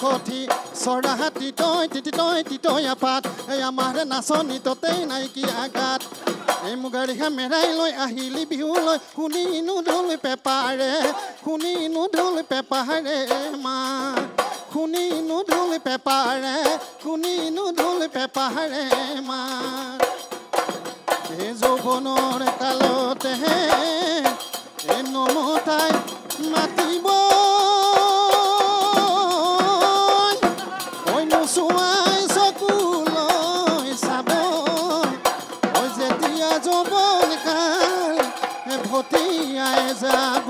কঠি চৰা তিতৈ আপাত এই আমাৰ নাচনি ততেই নাইকিয়া গাত এই মুগাৰিহা মেৰাই লৈ আহিলি বিহুলৈ শুনিনো ঢোল পেপাৰে মা শুনিনো ঢোল পেপাৰে মা এই যৌৱনৰ কালতে এই নমতাই মাতিব ঐ নোচোৱাই চকুলৈ চাব ঐ যেতিয়া যৌৱন কাল ভটিয়াই যাব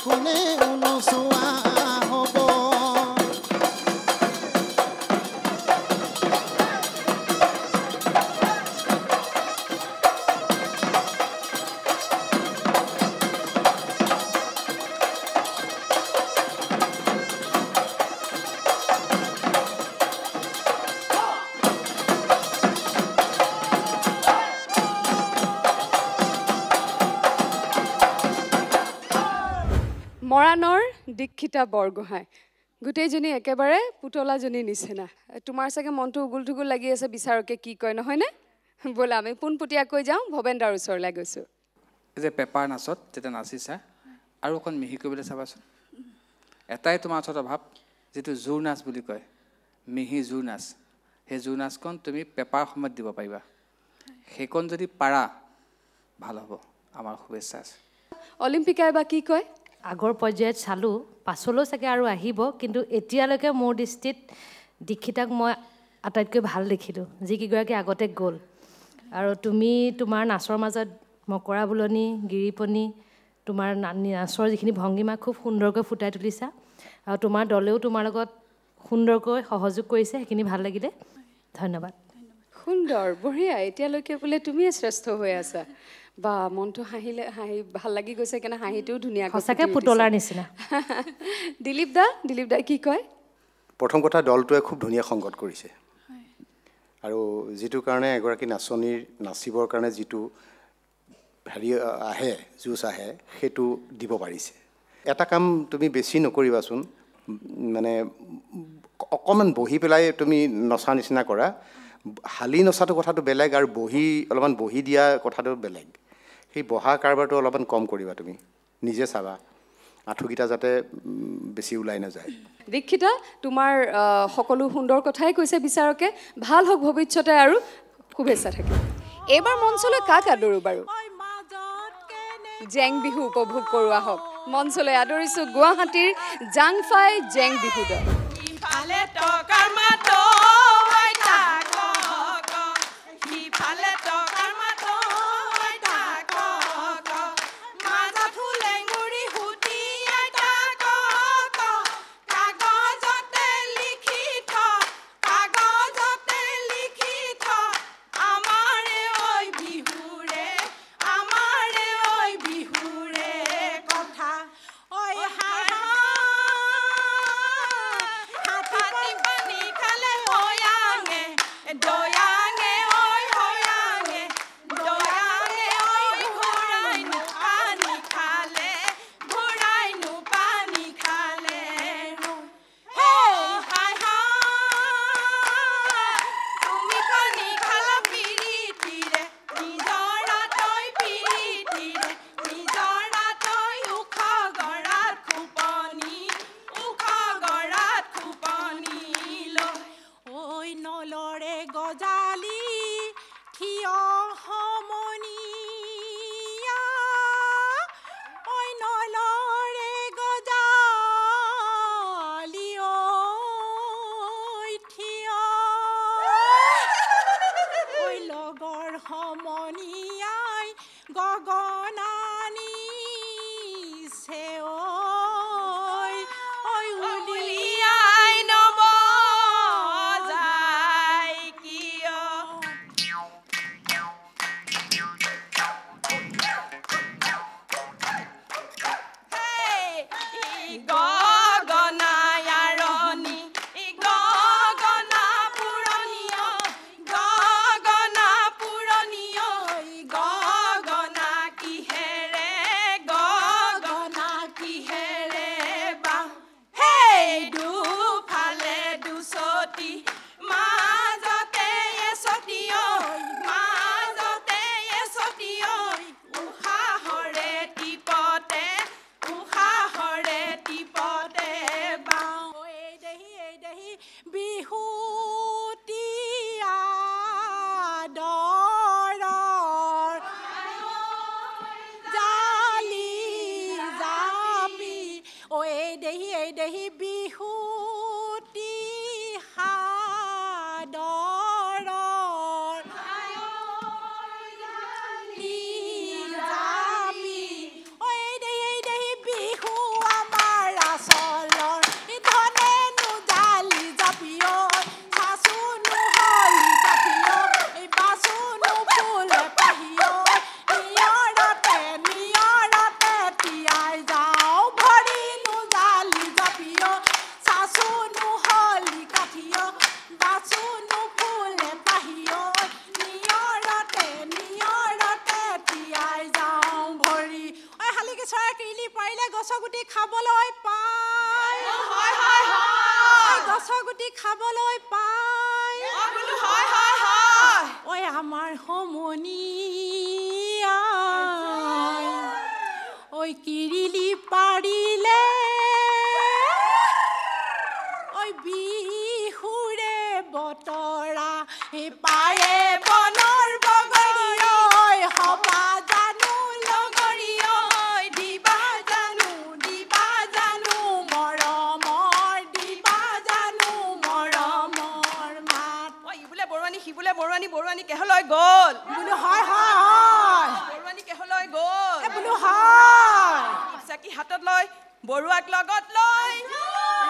কোনে নোচোৱা হ'ব মৰাণৰ দীক্ষিতা বৰগোহাঁই গোটেইজনী একেবাৰে পুতলাজনী নিচিনা তোমাৰ চাগে মনটো উগুল থুগুল লাগি আছে বিচাৰকে কি কয় নহয়নে ব'লা আমি পোনপটীয়াকৈ যাওঁ ভৱেন্দাৰ ওচৰলৈ গৈছোঁ যে পেপাৰ নাচত যেতিয়া নাচিছা আৰু অকণ মিহি কৰিবলৈ চাবাচোন এটাই তোমাৰ ওচৰত অভাৱ যিটো জোৰ নাচ বুলি কয় মিহি জোৰ নাচ সেই জোৰ নাচখন তুমি পেপাৰ সময়ত দিব পাৰিবা সেইকণ যদি পাৰা ভাল হ'ব আমাৰ শুভেচ্ছা আছে অলিম্পিকাই বা কি কয় আগৰ পৰ্যায়ত চালোঁ পাছলৈ চাগে আৰু আহিব কিন্তু এতিয়ালৈকে মোৰ দৃষ্টিত দীক্ষিতাক মই আটাইতকৈ ভাল দেখিলোঁ যিকেইগৰাকী আগতে গ'ল আৰু তুমি তোমাৰ নাচৰ মাজত মকৰা বুলনি গিৰিপনি তোমাৰ নাচৰ যিখিনি ভংগীমা খুব সুন্দৰকৈ ফুটাই তুলিছা আৰু তোমাৰ দলেও তোমাৰ লগত সুন্দৰকৈ সহযোগ কৰিছে সেইখিনি ভাল লাগিলে ধন্যবাদ সুন্দৰ বঢ়িয়া এতিয়ালৈকে বোলে তুমিয়ে শ্ৰেষ্ঠ হৈ আছা বা মনটো হাঁহি ভাল লাগি গৈছে কেনে হাঁহিটোও ধুনীয়া সঁচাকৈ পুতলাৰ নিচিনা দিলীপ দা কি কয় প্ৰথম কথা দলটোৱে খুব ধুনীয়া সংগত কৰিছে আৰু যিটো কাৰণে এগৰাকী নাচনীৰ নাচিবৰ কাৰণে যিটো হেৰি আহে জুচ আহে সেইটো দিব পাৰিছে এটা কাম তুমি বেছি নকৰিবাচোন মানে অকণমান বহি পেলাই তুমি নচা নিচিনা কৰা হালি নচাটো কথাটো বেলেগ আৰু অলপমান বহি দিয়া কথাটো বেলেগ সেই বহা কাৰবাৰটো অলপমান কম কৰিবা তুমি নিজে চাবা আঁঠুকেইটা যাতে বেছি ওলাই নাযায় দীক্ষিতা তোমাৰ সকলো সুন্দৰ কথাই কৈছে বিচাৰকে ভাল হওক ভৱিষ্যতে আৰু শুভেচ্ছা থাকিল এইবাৰ মঞ্চলৈ কাক আদৰো বাৰু জেং বিহু উপভোগ কৰোৱা হওক মঞ্চলৈ আদৰিছোঁ গুৱাহাটীৰ জাংফাই জেং বিহু দল কি চৰাই কিলি পাৰিলে গছৰ গুটি খাবলৈ পায় হয় হয় হয় গছৰ গুটি খাবলৈ পায় বোলো হয় হয় হয় ঐ আমাৰ সমনি ঐ কিৰিলি পাৰিলে ঐ বিহুৰে বতৰা পাৰে বনৰ বগৰী ঐ হবা জানো লগৰী ঐ দিবা জানো মৰমৰ দিবা জানো মৰমৰ মাত ঐ ইবোলে বৰুৱানী সিবোলে বৰুৱানী কেহলৈ গ'ল বোলো হয় হয় বৰুৱানী কেহলৈ গ'ল বোলো হয় চাকি হাতত লৈ বৰুৱাক লগত লৈ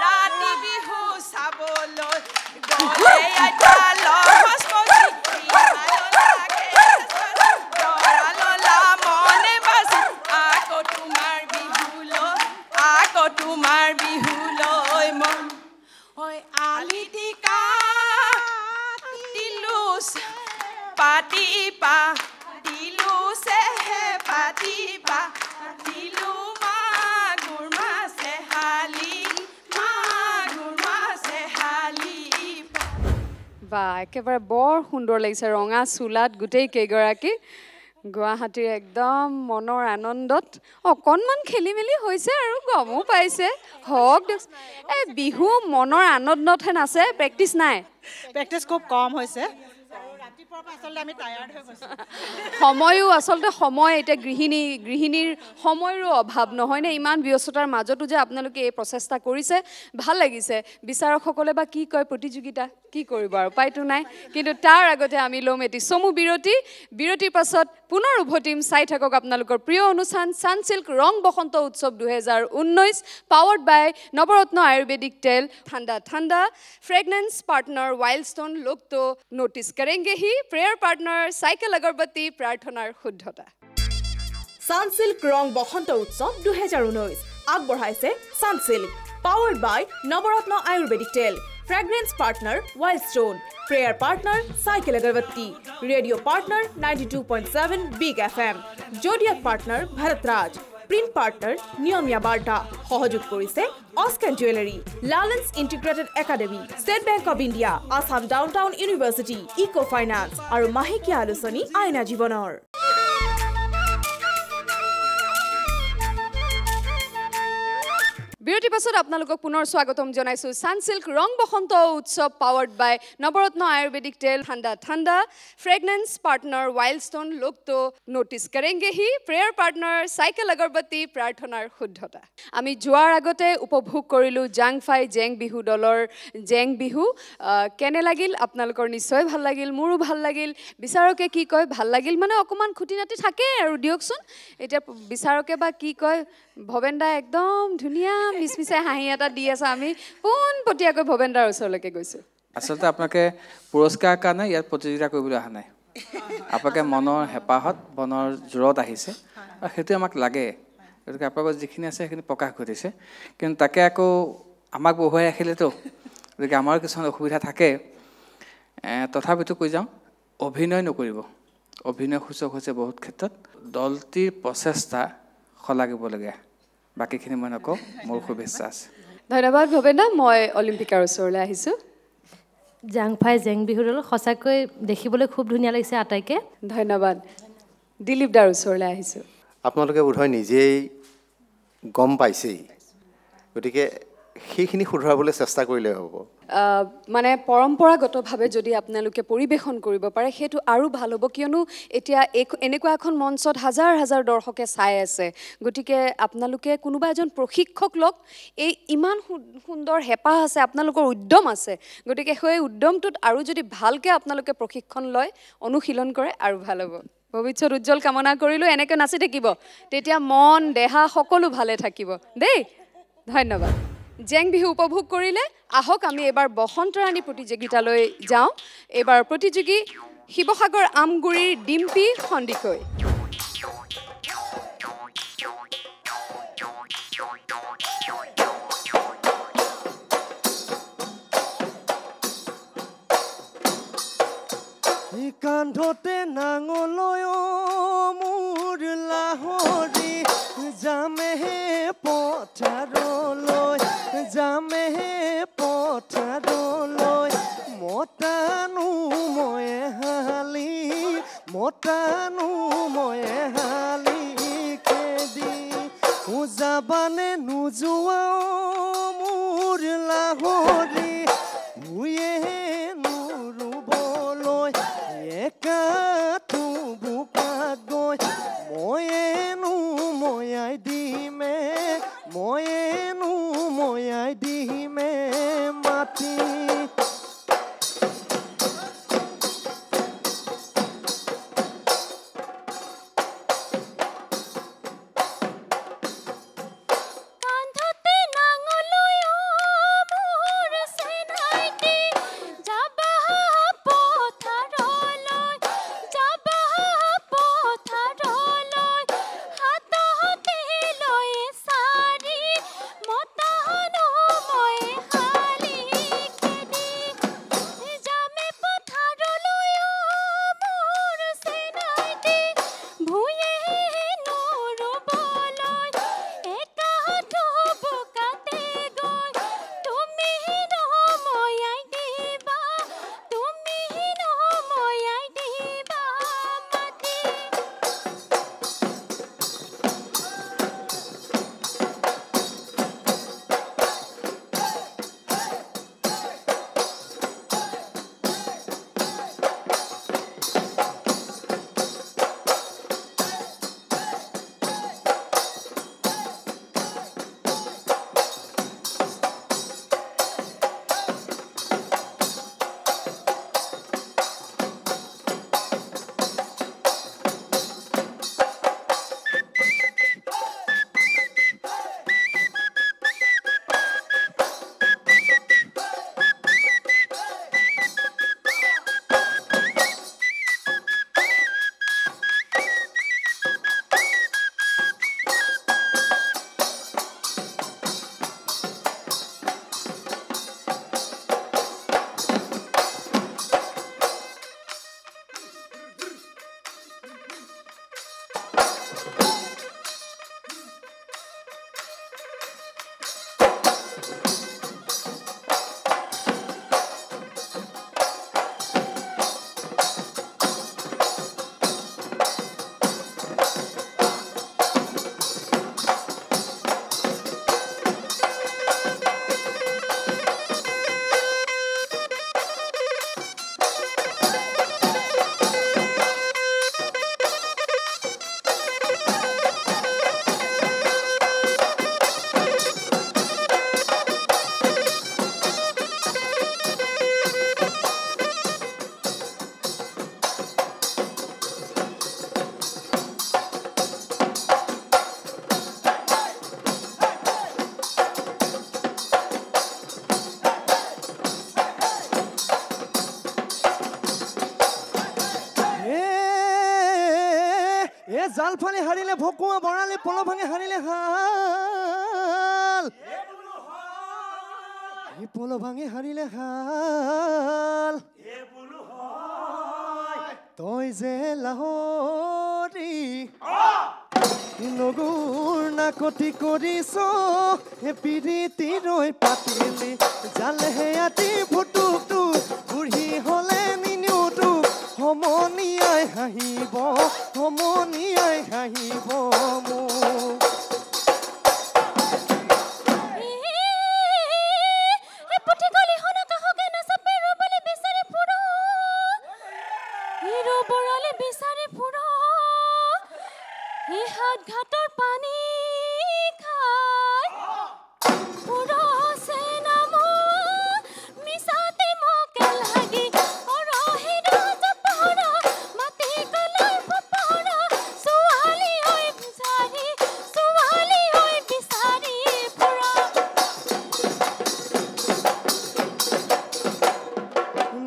ৰাতি বিহু চাবলৈ গ'লে আইতা লহস্পতি ললা মনে বাজি আকৌ তোমাৰ বিহুলৈ মন ঐ আলিটি দিলোচ পাতিপা দিলোচেহে পাতিপা দিলো মাগুৰ মাছে হালি বা একেবাৰে বৰ সুন্দৰ লাগিছে ৰঙা চোলাত গোটেই কেইগৰাকী গুৱাহাটীৰ একদম মনৰ আনন্দত অকণমান খেলি মেলি হৈছে আৰু গমো পাইছে হওক এই বিহু মনৰ আনন্দতহে নাচে প্ৰেক্টিচ নাই প্ৰেক্টিচ খুব কম হৈছে ৰাতিপুৱাৰ পৰা আচলতে আমি টায়াৰ্ড হৈ গৈছোঁ সময়ো আচলতে সময় এতিয়া গৃহিণীৰ সময়ৰো অভাৱ নহয়নে ইমান ব্যস্ততাৰ মাজতো যে আপোনালোকে এই প্ৰচেষ্টা কৰিছে ভাল লাগিছে বিচাৰকসকলে বা কি কয় প্ৰতিযোগিতা কি কৰিব আৰু উপায়তো নাই কিন্তু তাৰ আগতে আমি ল'ম এটি চমু বিৰতিৰ পাছত পুনৰ উভতিম চাই থাকক আপোনালোকৰ প্ৰিয় অনুষ্ঠান সানসিল্ক ৰং বসন্ত উৎসৱ 2019 পাৱাৰ্ড বাই নৱৰত্ন আয়ুৰ্বেদিক তেল ঠাণ্ডা ঠাণ্ডা ফ্ৰেগনেন্স পাৰ্টনাৰ वाइल्डस्टोन लोग तो नोटिस करेंगे ही प्रेयर पार्टनर साइकिल अगरबत्ती प्रार्थनार शुद्धता सानसिल्क रंग बसंत उत्सव 2019 আগবঢ়াইছে Sunsilk powered by Navratna ayurvedic तेल fragrance partner Wildstone prayer partner cycle agarbatti radio partner 92.7 big FM zodiac partner Bharatraj print partner Niyomiya Barta सहयोग करिছে ऑस्कन ज्वेलरी लालेंस integrated academy State Bank of India Assam Downtown University eco finance और माहिकिया आलोचनी आयना जीवनर বিৰতি পাছত আপোনালোকক পুনৰ স্বাগতম জনাইছো সানসিল্ক ৰং বসন্ত উৎসৱ পাৱাৰ্ড বাই নৱৰত্ন আয়ুৰ্বেদিক তেল ঠাণ্ডা ঠাণ্ডা ফ্ৰেগনেন্স পাৰ্টনাৰ वाइल्डस्टोन लोग तो नोटिस करेंगे ही प्रेयर पार्टनर साइकिल अगरबत्ती प्रार्थनार शुद्धता আমি যোৱাৰ আগতে উপভোগ কৰিলো জাংফাই জেং বিহু দলৰ জেং বিহু কেনে লাগিল আপোনালোকৰ নিশ্চয় ভাল লাগিল মোৰো ভাল লাগিল বিচাৰকে কি কয় ভাল লাগিল মানে অকমান খুটিনাটি থাকে আৰু দিয়কচোন এতিয়া বিচাৰকে বা কি কয় ভবেন্দা একদম ধুনিয়া মিছমিছে হাঁহি এটা দি আছে আমি পোনপটীয়াকৈ ভবেন্দাৰ ওচৰলৈকে গৈছো আচলতে আপোনালোকে পুৰস্কাৰ কাৰণে ইয়াত প্ৰতিযোগিতা কৰিবলৈ অহা নাই আপোনালোকে মনৰ হেঁপাহত মনৰ জোৰত আহিছে আৰু সেইটো আমাক লাগে গতিকে আপোনালোকৰ যিখিনি আছে সেইখিনি প্ৰকাশ ঘটিছে কিন্তু তাকে আকৌ আমাক বহুৱাই ৰাখিলেতো গতিকে আমাৰ কিছুমান অসুবিধা থাকে তথাপিতো কৈ যাওঁ অভিনয় নকৰিব অভিনয় সূচক হৈছে বহুত ক্ষেত্ৰত দলটিৰ প্ৰচেষ্টা শলাগিবলগীয়া বাকীখিনি মই নকওঁ মোৰ শুভেচ্ছা আছে ধন্যবাদ ভবেন্দা মই অলিম্পিকাৰ ওচৰলৈ আহিছোঁ জাংফাই জেং বিহুৰ সঁচাকৈ দেখিবলৈ খুব ধুনীয়া লাগিছে আটাইকে ধন্যবাদ দিলীপ দাৰ ওচৰলৈ আহিছোঁ আপোনালোকে বোধহয় নিজেই গম পাইছেই গতিকে সেইখিনি শুধৰাবলৈ চেষ্টা কৰিলে হ'ব মানে পৰম্পৰাগতভাৱে যদি আপোনালোকে পৰিৱেশন কৰিব পাৰে সেইটো আৰু ভাল হ'ব কিয়নো এতিয়া এনেকুৱা এখন মঞ্চত হাজাৰ হাজাৰ দৰ্শকে চাই আছে গতিকে আপোনালোকে কোনোবা এজন প্ৰশিক্ষক লওক এই ইমান সুন্দৰ হেঁপাহ আছে আপোনালোকৰ উদ্যম আছে গতিকে সেই উদ্যমটোত আৰু যদি ভালকৈ আপোনালোকে প্ৰশিক্ষণ লয় অনুশীলন কৰে আৰু ভাল হ'ব ভৱিষ্যত উজ্জ্বল কামনা কৰিলোঁ এনেকৈ নাচি থাকিব তেতিয়া মন দেহা সকলো ভালে থাকিব দেই ধন্যবাদ জেং বিহু উপভোগ কৰিলে আহক আমি এবাৰ বসন্তৰাণী প্ৰতিযোগিতালৈ যাওঁ এবাৰ প্ৰতিযোগী শিৱসাগৰ আমগুৰিৰ ডিম্পী সন্দিকৈ কান্ধতে নাঙলৈ মোৰ লাহৰি যাম পথাৰলৈ যামে পথাৰলৈ মতানো ময়ে হালি মতানো ময়ে হালি খেদি যাবানে নোযোৱা মোৰ লাহৰি ভুয়ে নুৰুবলৈ একাটো বোকাত গৈ ময়েনো ময়াই দিমে ময়েনো ময়াই দিমে মাটি জাল ফালি হাৰিলে ভকুৱা বৰালি পল ভাঙি হাৰিলে হাল এই পল ভাঙি হাৰিলে হাল তই যে লাহৰি নগুৰ নাকতি কৰিছ হে পিৰিতি ৰৈ পাতিলি জালেহে আতি ফুটুকটো বুঢ়ী হলে নিনিউটো সমনিয়াই হাঁহিব সমনিয়াই হাঁহিব মোক ঘাটৰ পানী খাই পুৰছে নাম মিছাতে মোকে লাগি অৰহি ৰাজ পহৰ মাটি কলৰ পহৰ ছোৱালী হৈ বিচাৰি ফুৰা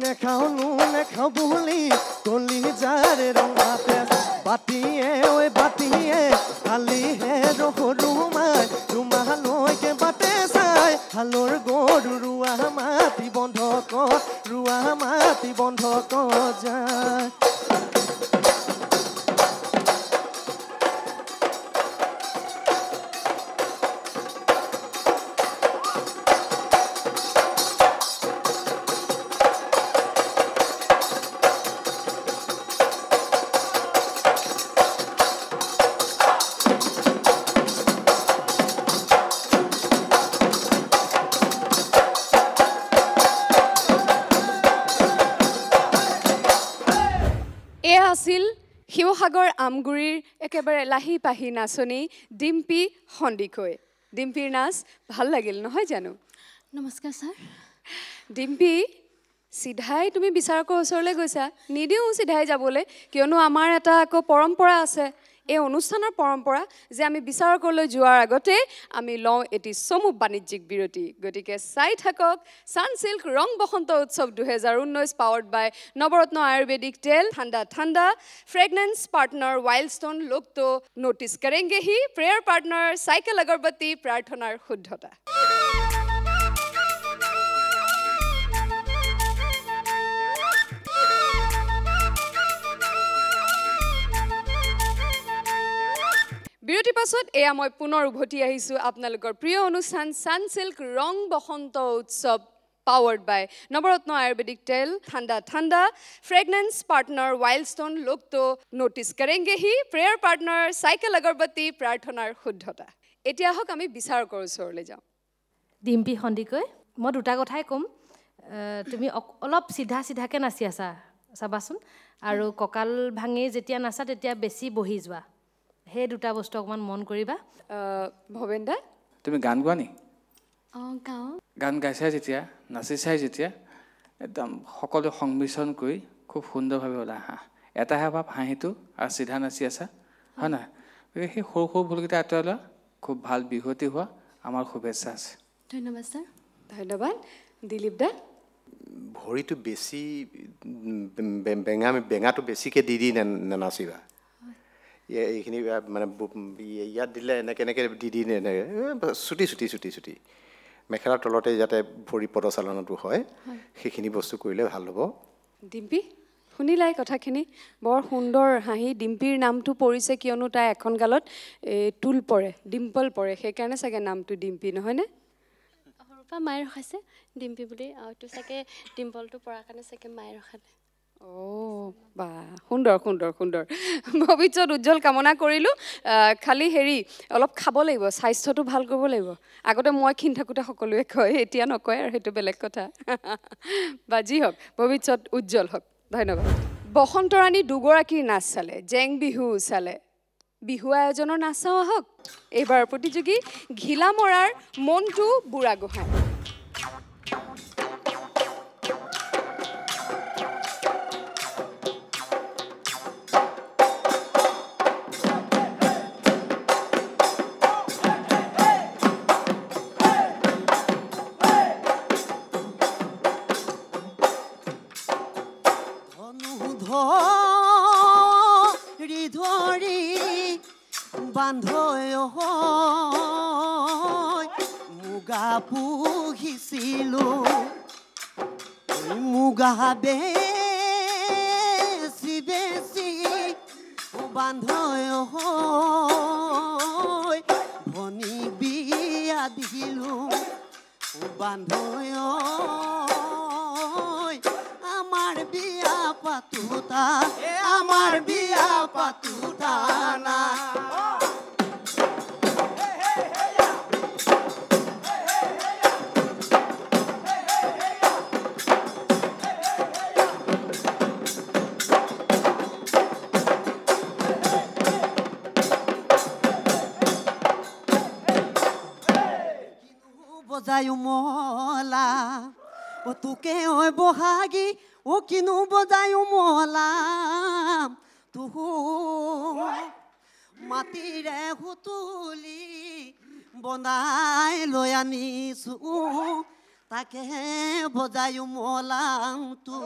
নেখাও বুলি কলি যাৰে ৰঙা তেজ বাতিয়ে ঐ বাতিয়ে কালিহে ৰখৰুমাই তোমালৈকে বাটে চাই হালৰ গৰু ৰুৱা মাটি বন্ধ কৰ যায় আছিল শিৱসাগৰ আমগুৰিৰ একেবাৰে লাহি পাহি নাচনী ডিম্পী সন্দিকৈ ডিম্পীৰ নাচ ভাল লাগিল নহয় জানো নমস্কাৰ ছাৰ ডিম্পী সিধাই তুমি বিচাৰকৰ ওচৰলৈ গৈছা নিদিও সিধাই যাবলৈ কিয়নো আমাৰ এটা আকৌ পৰম্পৰা আছে এই অনুষ্ঠানৰ পৰম্পৰা যে আমি বিচাৰকলৈ যোৱাৰ আগতে আমি লওঁ এটি চমু বাণিজ্যিক বিৰতি গতিকে চাই থাকক সানসিল্ক ৰং বসন্ত উৎসৱ 2019 পাৱাৰ্ড বাই নৱৰত্ন আয়ুৰ্বেদিক তেল ঠাণ্ডা ঠাণ্ডা ফ্ৰেগনেন্স পাৰ্টনাৰ ওয়াইল্ডস্টোন লোক তো নোটিছ কৰেংগে হি প্ৰেয়াৰ পাৰ্টনাৰ সাইকেল আগৰবত্তি প্ৰাৰ্থনাৰ শুদ্ধতা বিৰতি পাছত এয়া মই পুনৰ উভতি আহিছোঁ আপোনালোকৰ প্ৰিয় অনুষ্ঠান সানসিল্ক ৰং বসন্ত উৎসৱ পাৱাৰ্ড বাই নৱৰত্ন আয়ুৰ্বেদিক তেল ঠাণ্ডা ঠাণ্ডা ফ্ৰেগনেন্স পাৰ্টনাৰ ওয়াইল্ডস্টোন লোক তো নোটিছ কৰেংগে হি প্ৰেয়াৰ পাৰ্টনাৰ সাইকেল আগৰবত্তি প্ৰাৰ্থনাৰ শুদ্ধতা এতিয়া হওক আমি বিচাৰকৰ ওচৰলৈ যাওঁ ডিম্পী সন্দিকৈ মই দুটা কথাই ক'ম তুমি অলপ সিধা সিধাকৈ নাচি আছা চাবাচোন আৰু কঁকাল ভাঙি যেতিয়া নাচা তেতিয়া বেছি বহি যোৱা সেই দুটা বস্তু অকমান মন কৰিবা ভৱেন্দা তুমি গান গোৱা নি গাঁও গান গাইছাই যেতিয়া নাচিছাই যেতিয়া একদম সকলো সংমিশ্ৰণ কৰি খুব সুন্দৰভাৱে ওলাই হাঁহ এটাহে ভাৱ হাঁহিটো আৰু চিধা নাচি আছা হয় নহয় গতিকে সেই সৰু সৰু ভুলকেইটা আঁতৰাই লোৱা খুব ভাল বিহুৱতী হোৱা আমাৰ শুভেচ্ছা আছে ধন্যবাদ ছাৰ ধন্যবাদ দিলীপ দা ভৰিটো বেছি বেঙাটো বেছিকৈ দি নানাচিবা এইখিনি মানে ইয়াত দিলে এনেকৈ এনেকৈ দি এনেকৈ চুটি মেখেলাৰ তলতে যাতে ভৰি পদচালনাটো হয় সেইখিনি বস্তু কৰিলে ভাল হ'ব ডিম্পী শুনিলাই কথাখিনি বৰ সুন্দৰ হাঁহি ডিম্পীৰ নামটো পৰিছে কিয়নো তাই এখন গালত টুল পৰে ডিম্পল পৰে সেইকাৰণে চাগে নামটো ডিম্পী নহয়নে সৰুৰ পৰা মায়ে ৰখাইছে ডিম্পী বুলি আৰু এইটো চাগে ডিম্পলটো পৰাৰ কাৰণে চাগে মায়ে ৰখালে বা সুন্দৰ সুন্দৰ সুন্দৰ ভৱিষ্যত উজ্জ্বল কামনা কৰিলোঁ খালি হেৰি অলপ খাব লাগিব স্বাস্থ্যটো ভাল কৰিব লাগিব আগতে মই ক্ষীণ থাকোঁতে সকলোৱে কয় এতিয়া নকয় আৰু সেইটো বেলেগ কথা বা যি হওক ভৱিষ্যত উজ্জ্বল হওক ধন্যবাদ বসন্তৰাণী দুগৰাকীৰ নাচ চালে জেং বিহু চালে বিহু আয়োজনৰ নাচ চাওঁ আহক এইবাৰ প্ৰতিযোগী ঘিলামৰাৰ মন্টু বুঢ়াগোহাঁই বান্ধৈ মুগা পুহিছিলো মুগা বেছি বেছি বান্ধৈ ভনী বিয়া দিলো বান্ধৈ আমাৰ বিয়া পাতোতা না বজায়ো মলা ও তোকে ওই বহাগী ও কিনো বজায়ো মলা তুহু মাটিৰে হুতুলি বনাই লৈ আনিছো তাকে বজায়ো মলাম তো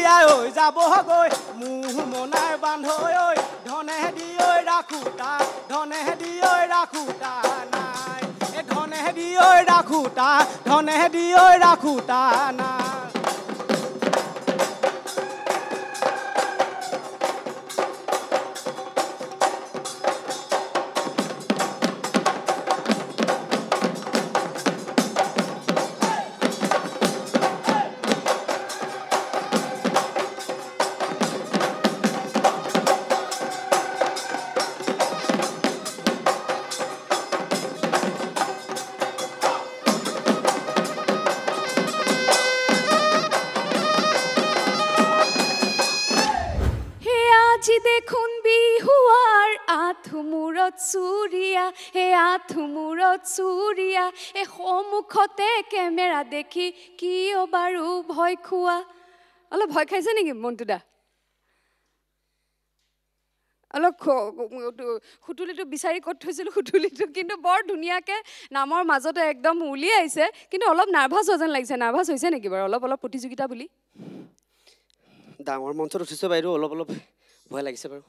বিয়াই ঐ যাব গৈ মুহ মনাৰ বান্ধৈ ঐ ধনে দি ঐ ৰাখো তা ধনে দি ঐ ৰাখো তা নাই এ ধনে দি ঐ ৰাখো তা ধনে দি ঐ ৰাখো তা নাই দেখুন বিহুয়াৰ আথুমূৰত চুৰিয়া হে আথুমূৰত চুৰিয়া এ সন্মুখতে কেমেৰা দেখি কিয় বাৰু ভয় খোৱা অলপ ভয় খাইছে নেকি মন্টুদা অলপ খুটুলিটো বিচাৰি ক'ত থৈছিলোঁ খুটুলিটো কিন্তু বৰ ধুনীয়াকৈ নামৰ মাজতে একদম উলিয়াইছে কিন্তু অলপ নাৰ্ভাছ হোৱা যেন লাগিছে নাৰ্ভাছ হৈছে নেকি বাৰু অলপ অলপ প্ৰতিযোগিতা বুলি ডাঙৰ মঞ্চত উঠিছে বাইদেউ অলপ অলপ ভয় লাগিছে বাৰু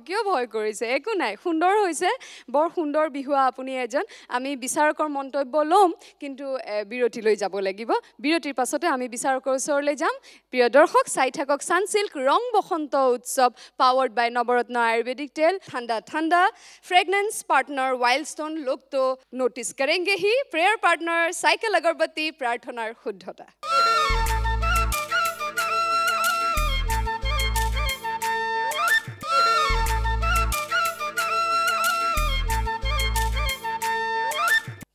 কিয় ভয় কৰিছে একো নাই সুন্দৰ হৈছে বৰ সুন্দৰ বিহুৱা আপুনি এজন আমি বিচাৰকৰ মন্তব্য ল'ম কিন্তু বিৰতিলৈ যাব লাগিব বিৰতিৰ পাছতে আমি বিচাৰকৰ ওচৰলৈ যাম প্ৰিয় দৰ্শক চাই থাকক সানসিল্ক ৰং বসন্ত উৎসৱ পাৱাৰ্ড বাই নৱৰত্ন আয়ুৰ্বেদিক তেল ঠাণ্ডা ঠাণ্ডা ফ্ৰেগনেন্স পাৰ্টনাৰ ওয়াইল্ডস্টোন লোক তো নোটিছ কৰেংগে হি প্ৰেয়াৰ পাৰ্টনাৰ চাইকেল আগৰবত্তি প্ৰাৰ্থনাৰ শুদ্ধতা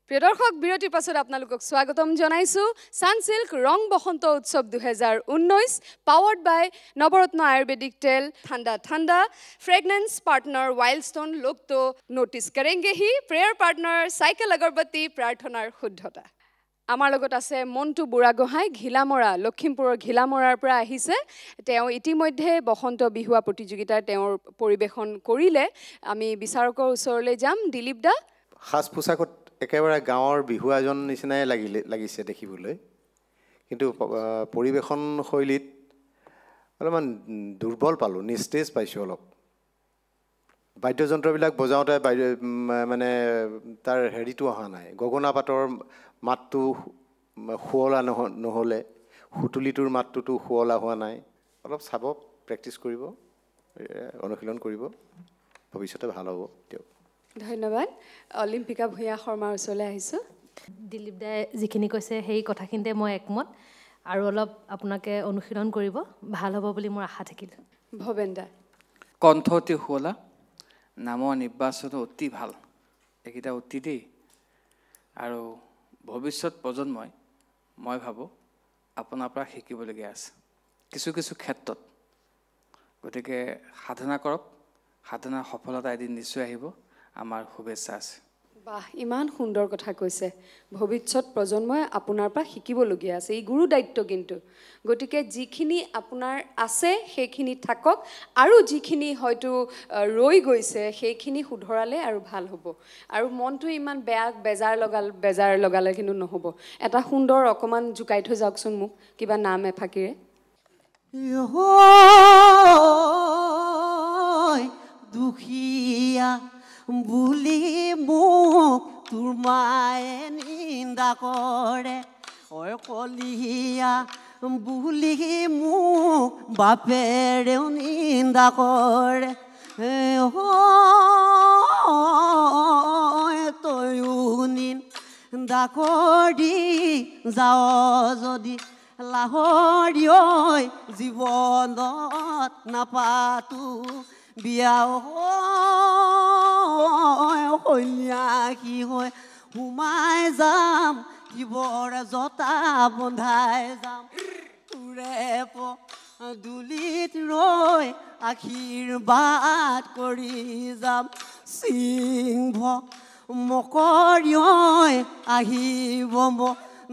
প্ৰিয় দৰ্শক বিৰতিৰ পাছত আপোনালোকক স্বাগতম জনাইছোঁ সানসিল্ক ৰং বসন্ত উৎসৱ 2019 পাৱাৰ্ড বাই নৱৰত্ন আয়ুৰ্বেদিক তেল ঠাণ্ডা ঠাণ্ডা ফ্ৰেগনেন্স পাৰ্টনাৰ ওয়াইল্ডস্টোন লোক তো নোটিছ কৰেংগে হি প্ৰেয়াৰ পাৰ্টনাৰ চাইকেল আগৰবত্তি প্ৰাৰ্থনাৰ শুদ্ধতা আমাৰ লগত আছে মন্টু বুঢ়াগোহাঁই ঘিলামৰা লখিমপুৰৰ ঘিলামৰাৰ পৰা আহিছে তেওঁ ইতিমধ্যে বসন্ত বিহুৱা প্ৰতিযোগিতাৰ তেওঁৰ পৰিৱেশন কৰিলে আমি বিচাৰকৰ ওচৰলৈ যাম দিলীপ দা সাজ পোছাকত একেবাৰে গাঁৱৰ বিহুৱা এজন নিচিনাই লাগিছে দেখিবলৈ কিন্তু পৰিৱেশন শৈলীত অলপমান দুৰ্বল পালোঁ নিস্তেজ পাইছোঁ অলপ বাদ্যযন্ত্ৰবিলাক বজাওঁতে মানে তাৰ হেৰিটো অহা নাই গগনা পাতৰ মাতটো শুৱলা নহ'লে সুতুলিটোৰ মাতটোতো শুৱলা হোৱা নাই অলপ চাব প্ৰেক্টিছ কৰিব অনুশীলন কৰিব ভৱিষ্যতে ভাল হ'ব দিয়ক ধন্যবাদ অলিম্পিকা ভূঞা শৰ্মাৰ ওচৰলৈ আহিছোঁ দিলীপ দাই যিখিনি কৈছে সেই কথাখিনিতে মই একমত আৰু অলপ আপোনাকে অনুশীলন কৰিব ভাল হ'ব বুলি মোৰ আশা থাকিল ভৱেন দা কণ্ঠ অতি শুৱলা নামৰ নিৰ্বাচনো অতি ভাল এইকেইটা অতি দেই আৰু ভৱিষ্যত প্ৰজন্মই মই ভাবোঁ আপোনাৰ পৰা শিকিবলগীয়া আছে কিছু কিছু ক্ষেত্ৰত গতিকে সাধনা কৰক সাধনাৰ সফলতা এদিন নিশ্চয় আহিব আমাৰ শুভেচ্ছা আছে বাহ ইমান সুন্দৰ কথা কৈছে ভৱিষ্যত প্ৰজন্মই আপোনাৰ পৰা শিকিবলগীয়া আছে এই গুৰু দায়িত্ব কিন্তু গতিকে যিখিনি আপোনাৰ আছে সেইখিনি থাকক আৰু যিখিনি হয়তো ৰৈ গৈছে সেইখিনি শুধৰালে আৰু ভাল হ'ব আৰু মনটো ইমান বেজাৰ লগালে কিন্তু নহ'ব এটা সুন্দৰ অকণমান জুকাই থৈ যাওকচোন মোক কিবা নাম এফাকিৰে দুখীয়া বুলি মোক তোৰ মায়ে নিন্দা কৰে ঐ কলিয়া বুলি মোক বাপেৰেও নিন্দা কৰে তয়ো নিন্দা কৰি যাওঁ যদি লাহৰি জীৱনত নাপাতো বিয়া সন্যাসী হৈ সোমাই যাম শিৱৰ জতা বন্ধাই যাম তোৰে দুলিত ৰৈ আশীৰ্বাদ কৰি যাম সিংহ মকৰিয়ৈ আহিব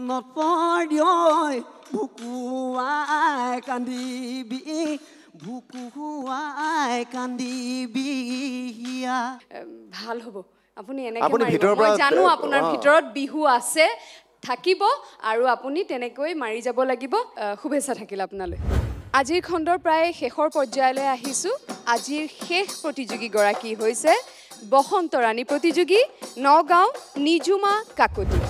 নপৰিয়ৈ বুকুৱাই কান্দিবি বুকুৱাই কান্দিবি ভাল হ'ব আপুনি এনেকৈ মই জানো আপোনাৰ ভিতৰত বিহু আছে থাকিব আৰু আপুনি তেনেকৈ মাৰি যাব লাগিব শুভেচ্ছা থাকিল আপোনালৈ আজিৰ খণ্ডৰ প্ৰায় শেষৰ পৰ্যায়লৈ আহিছোঁ আজিৰ শেষ প্ৰতিযোগীগৰাকী হৈছে বসন্ত ৰাণী প্ৰতিযোগী নগাঁও নিজুমা কাকতি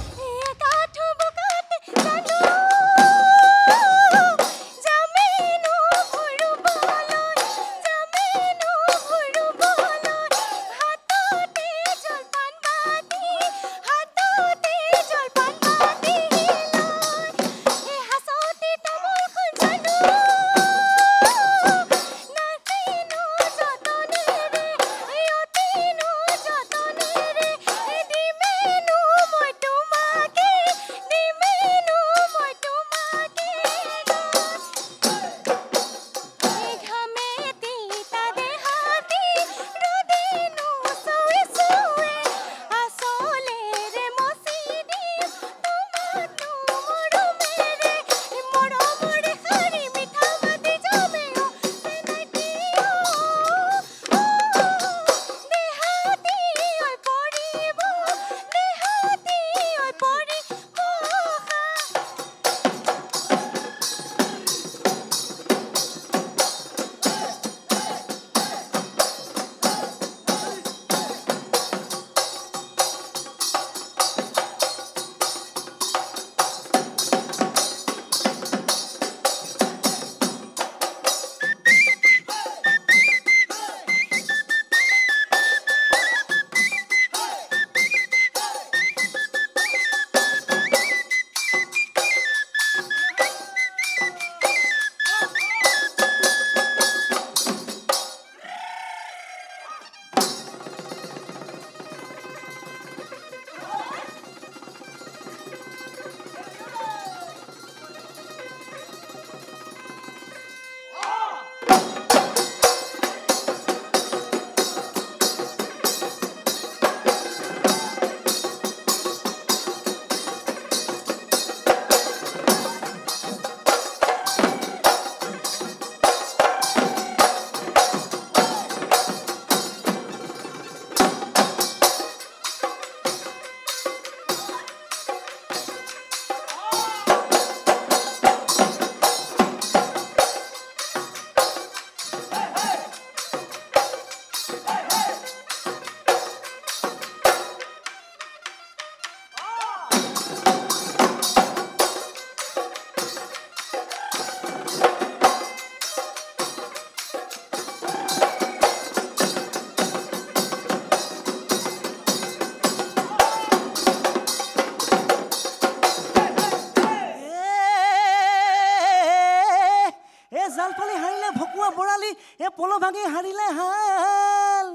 পল ভাঙি হাৰিলে হাল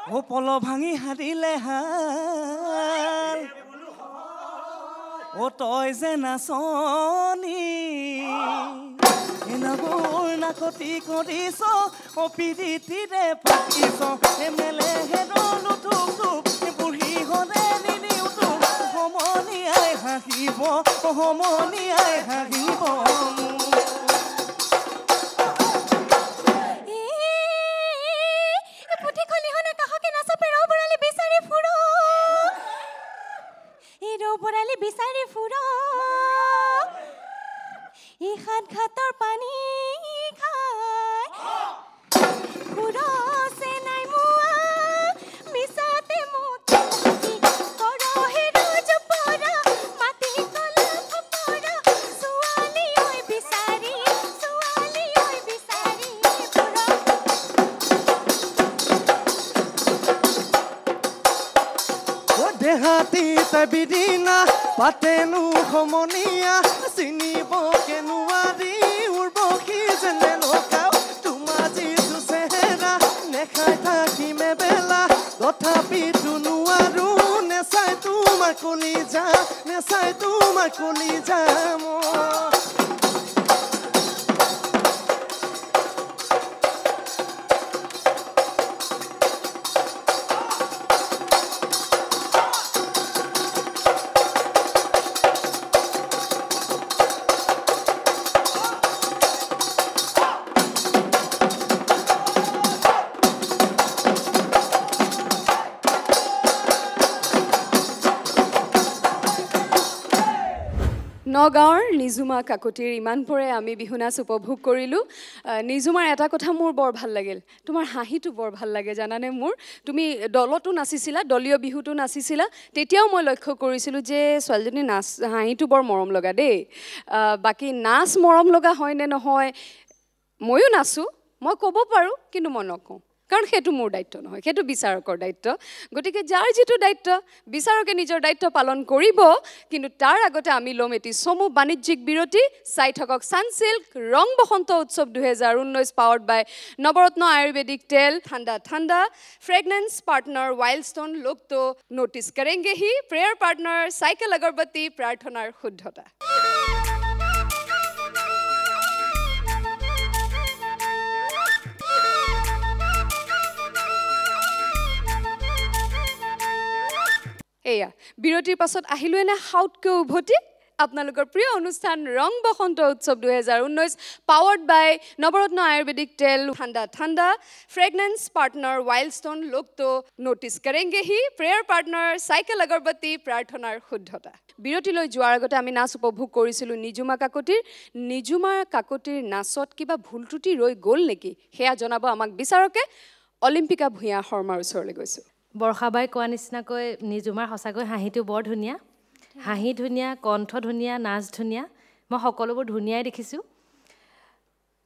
ও পল ভাঙি হাৰিলে হাল ও তই যে নাচনি এনগৰ নাকতি কৰিছ ও পিৰিতিৰে পাতিছ এমেলে হেৰলো টুক বুঢ়ী হলে নিনিও তোক সমনিয়াই হাঁহিব বিচাৰি ফুৰ ই হাত ঘাটৰ পানী খাই ফুৰ সে নাই মোৱা মিছাতে মুখ কৰ হেৰু জপৰা মাটি কলা থপৰা ছোৱালী ঐ বিচাৰি ফুৰ ও দেহাতি তবিদিনা পাতেনো সমনিয়া চিনিব কেনুৱাৰি উৰ্বশী যেনে লগাও তোমাৰ যিটো চেহেৰা নেখাই থাকিমে বেলা তথাপিতো নোৱাৰো নেচাই তোমাৰ কলিজা নগাঁৱৰ নিজুমা কাকতিৰ ইমানপৰে আমি বিহু নাচ উপভোগ কৰিলোঁ নিজুমাৰ এটা কথা মোৰ বৰ ভাল লাগিল তোমাৰ হাঁহিটো বৰ ভাল লাগে জানানে মোৰ তুমি দলতো নাচিছিলা দলীয় বিহুটো নাচিছিলা তেতিয়াও মই লক্ষ্য কৰিছিলোঁ যে ছোৱালীজনী নাচ হাঁহিটো বৰ মৰম লগা দেই বাকী নাচ মৰম লগা হয় নে নহয় ময়ো নাচোঁ মই ক'ব পাৰোঁ কিন্তু মই নকওঁ কাৰণ সেইটো মোৰ দায়িত্ব নহয় সেইটো বিচাৰকৰ দায়িত্ব গতিকে যাৰ যিটো দায়িত্ব বিচাৰকে নিজৰ দায়িত্ব পালন কৰিব কিন্তু তাৰ আগতে আমি ল'ম এটি চমু বাণিজ্যিক বিৰতি চাই থাকক সানসিল্ক ৰং বসন্ত উৎসৱ 2019 পাৱাৰ্ড বাই নৱৰত্ন আয়ুৰ্বেদিক তেল ঠাণ্ডা ঠাণ্ডা ফ্ৰেগনেন্স পাৰ্টনাৰ ওয়াইল্ডস্টোন লোক তো নোটিছ কৰেংগে হি প্ৰেয়াৰ পাৰ্টনাৰ চাইকেল আগৰবত্তি প্ৰাৰ্থনাৰ শুদ্ধতা এয়া বিৰতিৰ পাছত আহিলো এনে হাউটকৈ উভতি আপোনালোকৰ প্ৰিয় অনুষ্ঠান ৰং বসন্ত উৎসৱ 2019 পাৱাৰ্ড বাই নৱৰত্ন আয়ুৰ্বেদিক তেল ঠাণ্ডা ঠাণ্ডা ফ্ৰেগনেন্স পাৰ্টনাৰ ওয়াইল্ডস্টোন লোক তো নোটিছ কৰেংগে হি প্ৰেয়াৰ পাৰ্টনাৰ চাইকেল আগৰবত্তি প্ৰাৰ্থনাৰ শুদ্ধতা বিৰতিলৈ যোৱাৰ আগতে আমি নাচ উপভোগ কৰিছিলোঁ নিজুমা কাকতিৰ নাচত কিবা ভুল ত্ৰুটি ৰৈ গ'ল নেকি সেয়া জনাব আমাক বিচাৰকে অলিম্পিকা ভূঞা শৰ্মাৰ ওচৰলৈ গৈছোঁ বৰষাবাই কোৱা নিচিনাকৈ নিজুমাৰ সঁচাকৈ হাঁহিটো বৰ ধুনীয়া হাঁহি ধুনীয়া কণ্ঠ ধুনীয়া নাচ ধুনীয়া মই সকলোবোৰ ধুনীয়াই দেখিছোঁ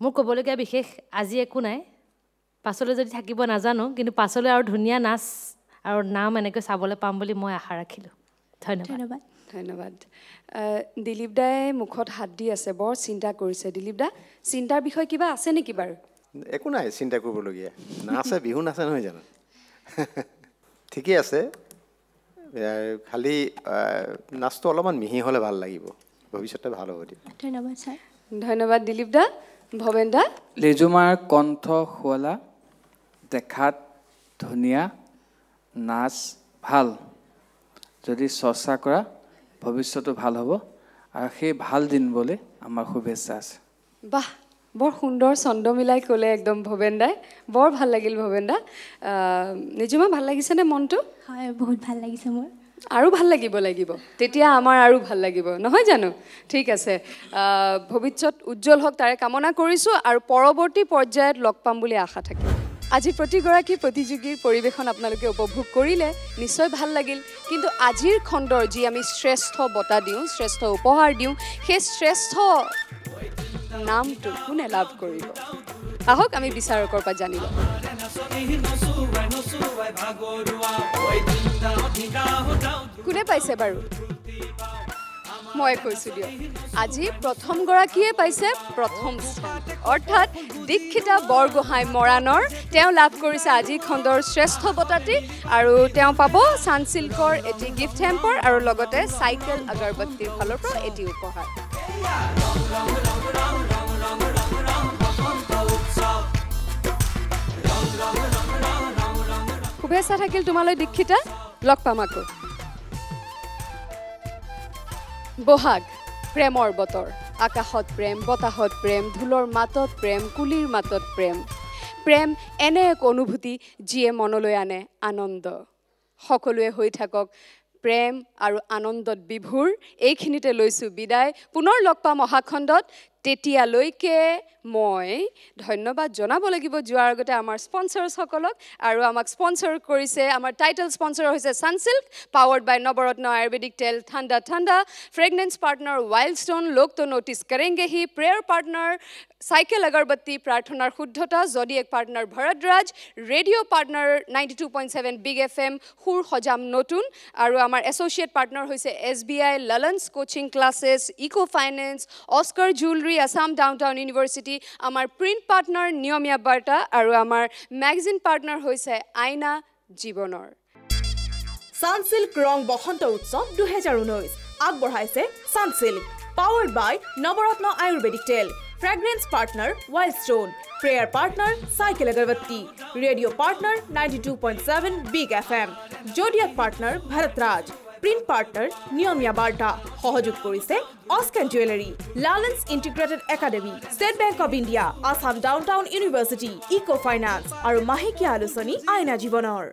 মোৰ ক'বলগীয়া বিশেষ আজি একো নাই পাছলৈ যদি থাকিব নাজানো কিন্তু পাছলৈ আৰু ধুনীয়া নাচ আৰু নাম এনেকৈ চাবলৈ পাম বুলি মই আশা ৰাখিলোঁ ধন্যবাদ ধন্যবাদ দিলীপ দাই মুখত হাত দি আছে বৰ চিন্তা কৰিছে দিলীপ দা চিন্তাৰ বিষয় কিবা আছে নেকি বাৰু একো নাই চিন্তা কৰিবলগীয়া নাচে বিহু নাচে নহয় জানো ঠিকই আছে খালি নাচটো অলপমান মিহি হ'লে ভাল লাগিব ভৱিষ্যতে ভাল হ'ব দিয়া ধন্যবাদ ছাৰ ধন্যবাদ দিলীপ দা ভৱেন দা লিজুমাৰ কণ্ঠ শুৱলা দেখাত ধুনীয়া নাচ ভাল যদি চৰ্চা কৰা ভৱিষ্যতো ভাল হ'ব আৰু সেই ভাল দিন বুলি আমাৰ শুভেচ্ছা আছে বাহ বৰ সুন্দৰ ছন্দ মিলাই ক'লে একদম ভৱেন দাই বৰ ভাল লাগিল ভৱেন দা নিজুমা ভাল লাগিছেনে মনটো হয় বহুত ভাল লাগিছে মোৰ আৰু ভাল লাগিব তেতিয়া আমাৰ আৰু ভাল লাগিব নহয় জানো ঠিক আছে ভৱিষ্যত উজ্জ্বল হওক তাৰে কামনা কৰিছোঁ আৰু পৰৱৰ্তী পৰ্যায়ত লগ পাম বুলি আশা থাকিল আজি প্ৰতিগৰাকী প্ৰতিযোগীৰ পৰিৱেশন আপোনালোকে উপভোগ কৰিলে নিশ্চয় ভাল লাগিল কিন্তু আজিৰ খণ্ডৰ যি আমি শ্ৰেষ্ঠ বঁটা দিওঁ শ্ৰেষ্ঠ উপহাৰ দিওঁ সেই শ্ৰেষ্ঠ নামটো কোনে লাভ কৰিব আহক আমি বিচাৰকৰ পৰা জানি লওঁ কোনে পাইছে বাৰু মই কৈছোঁ দিয়ক আজি প্ৰথমগৰাকীয়ে পাইছে প্ৰথম স্থান অৰ্থাৎ দীক্ষিতা বৰগোহাঁই মৰাণৰ তেওঁ লাভ কৰিছে আজি খণ্ডৰ শ্ৰেষ্ঠ বঁটাটি আৰু তেওঁ পাব সানসিল্কৰ এটি গিফ্ট হেম্পাৰ আৰু লগতে চাইকেল আগৰবত্তিৰ ফালৰ পৰা এটি উপহাৰ শুভেচ্ছা থাকিল তোমালৈ দীক্ষিতা লগ পাম আকৌ বহাগ প্ৰেমৰ বতৰ আকাশত প্ৰেম বতাহত প্ৰেম ঢোলৰ মাতত প্ৰেম কুলিৰ মাতত প্ৰেম এনে এক অনুভূতি যিয়ে মনলৈ আনে আনন্দ সকলোৱে হৈ থাকক প্ৰেম আৰু আনন্দত বিভোৰ এইখিনিতে লৈছোঁ বিদায় পুনৰ লগ পাম অহা খণ্ডত তেতিয়ালৈকে মই ধন্যবাদ জনাব লাগিব যোৱাৰ আগতে আমাৰ স্পন্সৰসকলক আৰু আমাক স্পন্সৰ কৰিছে আমাৰ টাইটেল স্পন্সৰ হৈছে Sunsilk powered by Navratna ayurvedic তেল ঠাণ্ডা ঠাণ্ডা ফ্ৰেগনেন্স পাৰ্টনাৰ ওয়াইল্ডস্টোন লোক তো নোটিছ কৰেংগে হি প্ৰেয়াৰ পাৰ্টনাৰ চাইকেল আগৰবত্তি প্ৰাৰ্থনাৰ শুদ্ধতা জডিয়েক পাৰ্টনাৰ ভৰদ্ৰাজ ৰেডিঅ' পাৰ্টনাৰ 92.7 বিগ FM সুৰ সজাম নতুন আৰু আমাৰ এছ'চিয়েট পাৰ্টনাৰ হৈছে SBI ললন্স coaching classes eco finance Oscar jewellery Assam Downtown University আমাৰ প্ৰিণ্ট পাৰ্টনাৰ নিয়মীয়া বাৰ্তা আৰু আমাৰ মেগাজিন পাৰ্টনাৰ হৈছে আইনা জীৱনৰ সানসিল্ক ৰং বসন্ত উৎসৱ 2019 আগবঢ়াইছে Sunsilk powered by Navratna ayurvedic তেল fragrance partner Wildstone prayer partner cycle agarbatti radio' partner 92.7 big FM zodiac partner Bharatraj print partner Niyomiya Barta সহযোগ কৰিছে অস্কাৰ জুৱেলাৰী লালেন্স integrated academy State Bank of India Assam Downtown University eco finance আৰু মাহেকীয়া আলোচনী আইনা জীৱনৰ